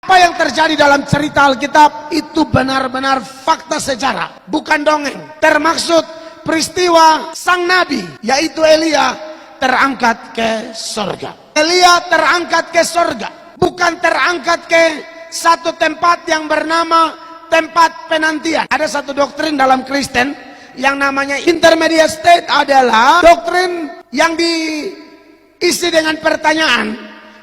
Apa yang terjadi dalam cerita Alkitab itu benar-benar fakta sejarah, bukan dongeng. Termaksud peristiwa sang nabi, yaitu Elia, terangkat ke sorga. Elia terangkat ke sorga, bukan terangkat ke satu tempat yang bernama tempat penantian. Ada satu doktrin dalam Kristen yang namanya intermediate state, adalah doktrin yang diisi dengan pertanyaan,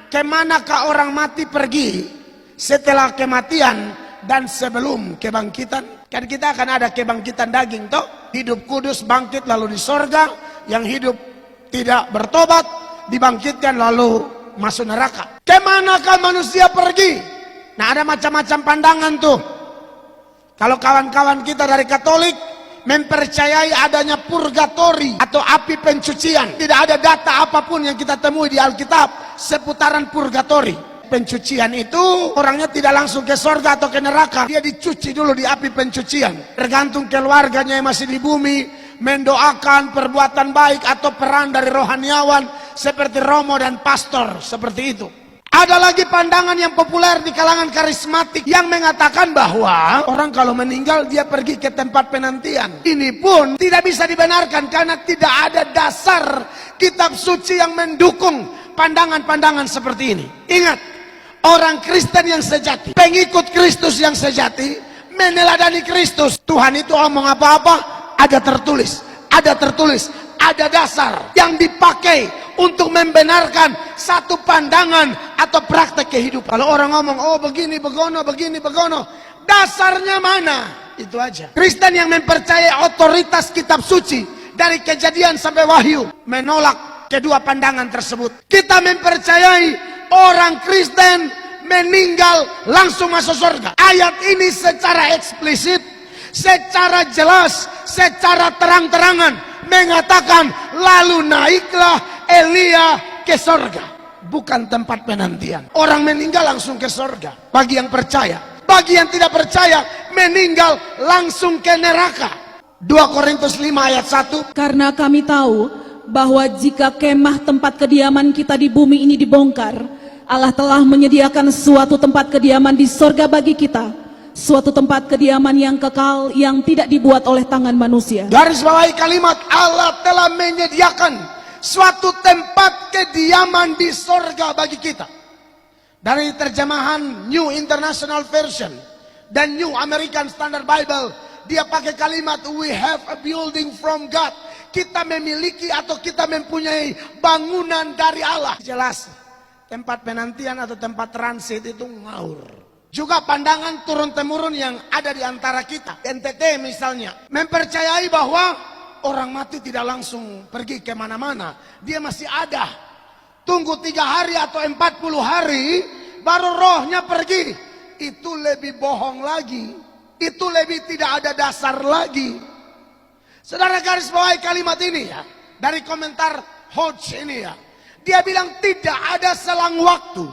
kemanakah orang mati pergi setelah kematian dan sebelum kebangkitan? Kan kita akan ada kebangkitan daging toh, hidup kudus bangkit lalu di sorga, yang hidup tidak bertobat dibangkitkan lalu masuk neraka. Kemanakah manusia pergi? Nah, ada macam-macam pandangan tuh. Kalau kawan-kawan kita dari Katolik mempercayai adanya purgatori atau api pencucian. Tidak ada data apapun yang kita temui di Alkitab seputaran purgatori. Pencucian itu orangnya tidak langsung ke sorga atau ke neraka, dia dicuci dulu di api pencucian. Tergantung keluarganya yang masih di bumi, mendoakan perbuatan baik atau peran dari rohaniawan seperti romo dan pastor, seperti itu. Ada lagi pandangan yang populer di kalangan karismatik yang mengatakan bahwa orang kalau meninggal dia pergi ke tempat penantian. Ini pun tidak bisa dibenarkan karena tidak ada dasar kitab suci yang mendukung pandangan-pandangan seperti ini. Ingat, orang Kristen yang sejati, pengikut Kristus yang sejati, meneladani Kristus. Tuhan itu omong apa-apa ada tertulis, ada dasar yang dipakai untuk membenarkan satu pandangan atau praktek kehidupan. Kalau orang ngomong, oh begini begono, dasarnya mana? Itu aja. Kristen yang mempercayai otoritas kitab suci dari Kejadian sampai Wahyu menolak kedua pandangan tersebut. Kita mempercayai orang Kristen meninggal langsung masuk surga. Ayat ini secara eksplisit, secara jelas, secara terang-terangan mengatakan lalu naiklah Elia ke sorga, bukan tempat penantian. Orang meninggal langsung ke sorga bagi yang percaya. Bagi yang tidak percaya, meninggal langsung ke neraka. 2 Korintus 5 ayat 1. Karena kami tahu bahwa jika kemah tempat kediaman kita di bumi ini dibongkar, Allah telah menyediakan suatu tempat kediaman di sorga bagi kita, suatu tempat kediaman yang kekal yang tidak dibuat oleh tangan manusia. Garis bawahi kalimat, Allah telah menyediakan suatu tempat kediaman di sorga bagi kita. Dari terjemahan New International Version dan New American Standard Bible, dia pakai kalimat we have a building from God. Kita memiliki atau kita mempunyai bangunan dari Allah. Jelas, tempat penantian atau tempat transit itu ngawur. Juga pandangan turun-temurun yang ada di antara kita, NTT misalnya, mempercayai bahwa orang mati tidak langsung pergi kemana-mana, dia masih ada. Tunggu 3 hari atau 40 hari baru rohnya pergi. Itu lebih bohong lagi, itu lebih tidak ada dasar lagi. Saudara garis bawahi kalimat ini ya, dari komentar Hodge ini ya. Dia bilang tidak ada selang waktu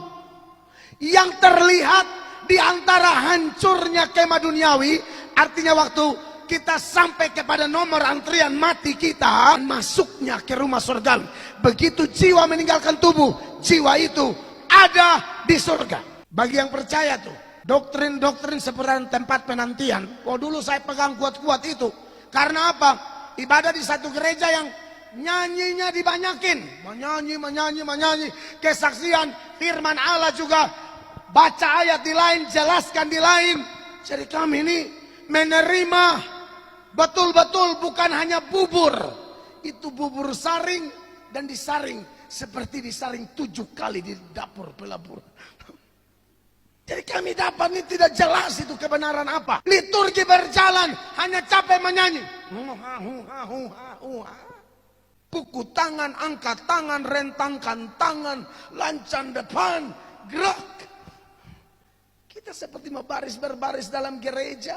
yang terlihat di antara hancurnya kemah duniawi, artinya waktu kita sampai kepada nomor antrian mati kita, masuknya ke rumah surga. Begitu jiwa meninggalkan tubuh, jiwa itu ada di surga. Bagi yang percaya tuh, doktrin-doktrin seperti tempat penantian, oh dulu saya pegang kuat-kuat itu. Karena apa? Ibadah di satu gereja yang nyanyinya dibanyakin, menyanyi, kesaksian firman Allah juga, baca ayat di lain, jelaskan di lain. Jadi kami ini menerima betul-betul bukan hanya bubur. Itu bubur saring dan disaring seperti disaring 7 kali di dapur pelabur. Jadi kami dapat ini tidak jelas itu kebenaran apa. Liturgi berjalan hanya capek menyanyi. Pukul tangan, angkat tangan, rentangkan tangan, lancang depan, gerak. Kita seperti berbaris dalam gereja.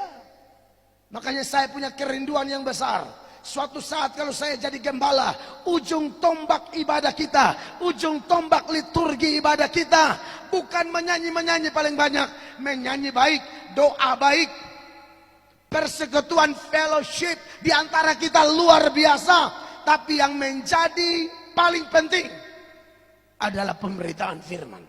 Makanya saya punya kerinduan yang besar. Suatu saat kalau saya jadi gembala, ujung tombak ibadah kita, ujung tombak liturgi ibadah kita, bukan menyanyi paling banyak, menyanyi baik, doa baik, persekutuan fellowship di antara kita luar biasa. Tapi yang menjadi paling penting adalah pemberitaan firman.